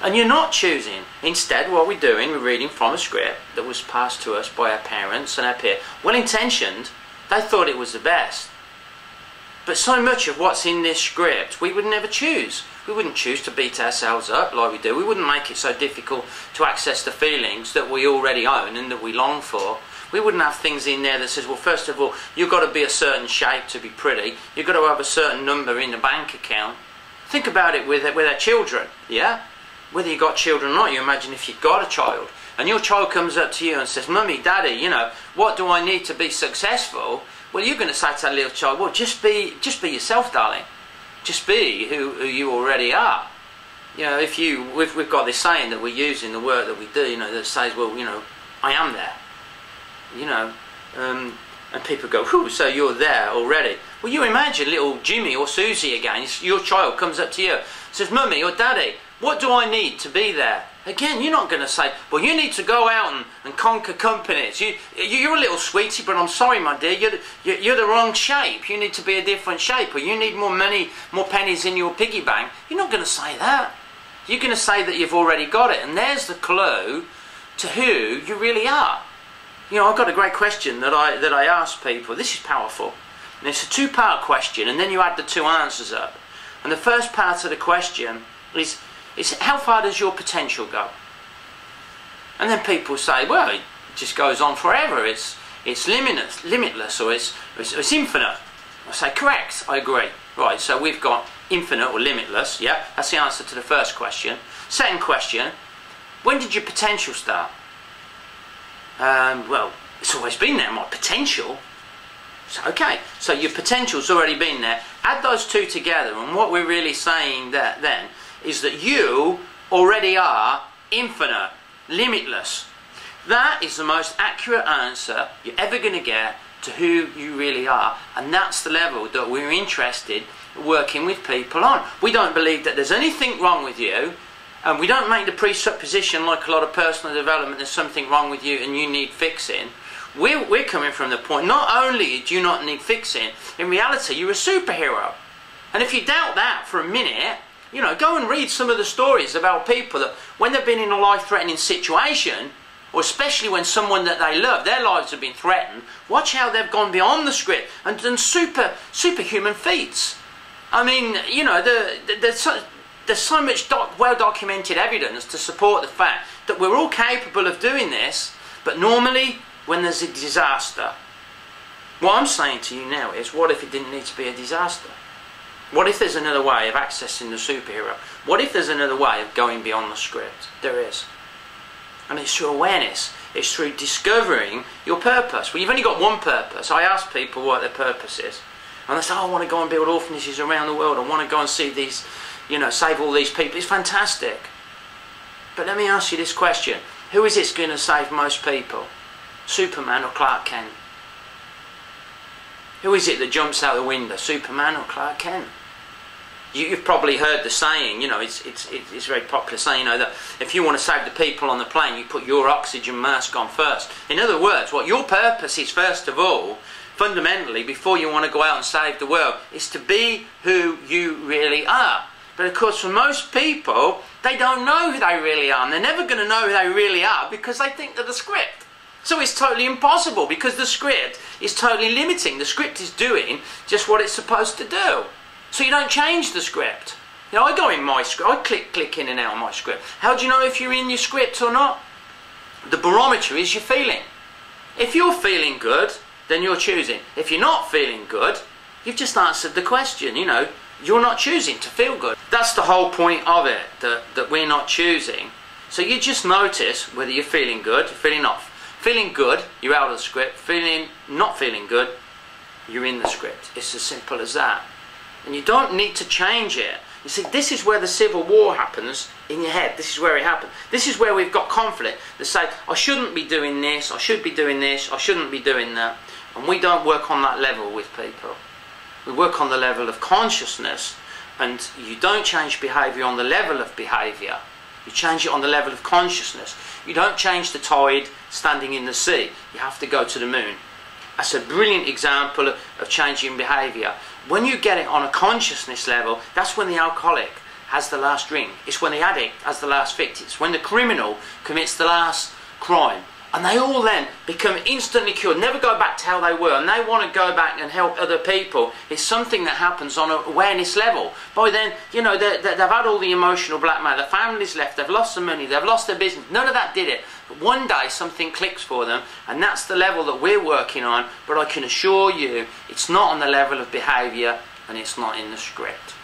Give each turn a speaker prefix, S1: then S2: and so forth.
S1: And you're not choosing. Instead, what we're doing, we're reading from a script that was passed to us by our parents and our peers. Well-intentioned, they thought it was the best. But so much of what's in this script, we would never choose. We wouldn't choose to beat ourselves up like we do. We wouldn't make it so difficult to access the feelings that we already own and that we long for. We wouldn't have things in there that says, well, first of all, you've got to be a certain shape to be pretty. You've got to have a certain number in the bank account. Think about it with our children, yeah? Whether you've got children or not, you imagine if you've got a child, and your child comes up to you and says, Mummy, Daddy, you know, what do I need to be successful? Well, you're going to say to that little child, well, just be yourself, darling. Just be who you already are. You know, we've got this saying that we use in the work that we do, you know, that says, well, you know, I am there. You know, and people go, whew, so you're there already. Well, you imagine little Jimmy or Susie again, your child comes up to you, says, Mummy or Daddy, what do I need to be there? Again, you're not going to say, well, you need to go out and conquer companies. You're a little sweetie, but I'm sorry, my dear, you're the wrong shape. You need to be a different shape, or you need more money, more pennies in your piggy bank. You're not going to say that. You're going to say that you've already got it, and there's the clue to who you really are. You know, I've got a great question that I ask people. This is powerful. And it's a two-part question, and then you add the two answers up. And the first part of the question is how far does your potential go? And then people say, well, it just goes on forever. It's limitless, or it's infinite. I say, correct, I agree. Right, so we've got infinite or limitless, yeah? That's the answer to the first question. Second question, when did your potential start? Well, it's always been there, my potential. So, okay, so your potential's already been there. Add those two together, and what we're really saying then is that you already are infinite, limitless. That is the most accurate answer you're ever going to get to who you really are, and that's the level that we're interested in working with people on. We don't believe that there's anything wrong with you, and we don't make the presupposition, like a lot of personal development, there's something wrong with you and you need fixing. We're coming from the point, not only do you not need fixing, in reality you're a superhero. And if you doubt that for a minute, you know, go and read some of the stories about people that when they've been in a life-threatening situation, or especially when someone that they love, their lives have been threatened, watch how they've gone beyond the script and done superhuman feats. I mean, you know, there's so much well-documented evidence to support the fact that we're all capable of doing this, but normally when there's a disaster. What I'm saying to you now is, what if it didn't need to be a disaster? What if there's another way of accessing the superhero? What if there's another way of going beyond the script? There is. And it's through awareness. It's through discovering your purpose. Well, you've only got one purpose. I ask people what their purpose is. And they say, oh, I want to go and build orphanages around the world. I want to go and see these, you know, save all these people. It's fantastic. But let me ask you this question. Who is it going to save most people? Superman or Clark Kent? Who is it that jumps out the window? Superman or Clark Kent? You've probably heard the saying, you know, it's a very popular saying, you know, that if you want to save the people on the plane, you put your oxygen mask on first. In other words, what your purpose is, first of all, fundamentally, before you want to go out and save the world, is to be who you really are. But of course, for most people, they don't know who they really are, and they're never going to know who they really are because they think they're the script. So it's totally impossible because the script is totally limiting. The script is doing just what it's supposed to do. So you don't change the script. You know, I go in my script, I click in and out of my script. How do you know if you're in your script or not? The barometer is your feeling. If you're feeling good, then you're choosing. If you're not feeling good, you've just answered the question, you know, you're not choosing to feel good. That's the whole point of it, that we're not choosing. So you just notice whether you're feeling good, you're feeling off. Feeling good, you're out of the script. Not feeling good, you're in the script. It's as simple as that. And you don't need to change it. You see, this is where the civil war happens in your head. This is where it happens. This is where we've got conflict. They say, I shouldn't be doing this, I should be doing this, I shouldn't be doing that. And we don't work on that level with people. We work on the level of consciousness, and you don't change behaviour on the level of behaviour. You change it on the level of consciousness. You don't change the tide standing in the sea. You have to go to the moon. That's a brilliant example of changing behaviour. When you get it on a consciousness level, that's when the alcoholic has the last drink. It's when the addict has the last fix. It's when the criminal commits the last crime. And they all then become instantly cured, never go back to how they were, and they want to go back and help other people. It's something that happens on an awareness level. By then, you know, they've had all the emotional blackmail, the family's left, they've lost the money, they've lost their business, none of that did it. But one day something clicks for them, and that's the level that we're working on, but I can assure you, it's not on the level of behaviour, and it's not in the script.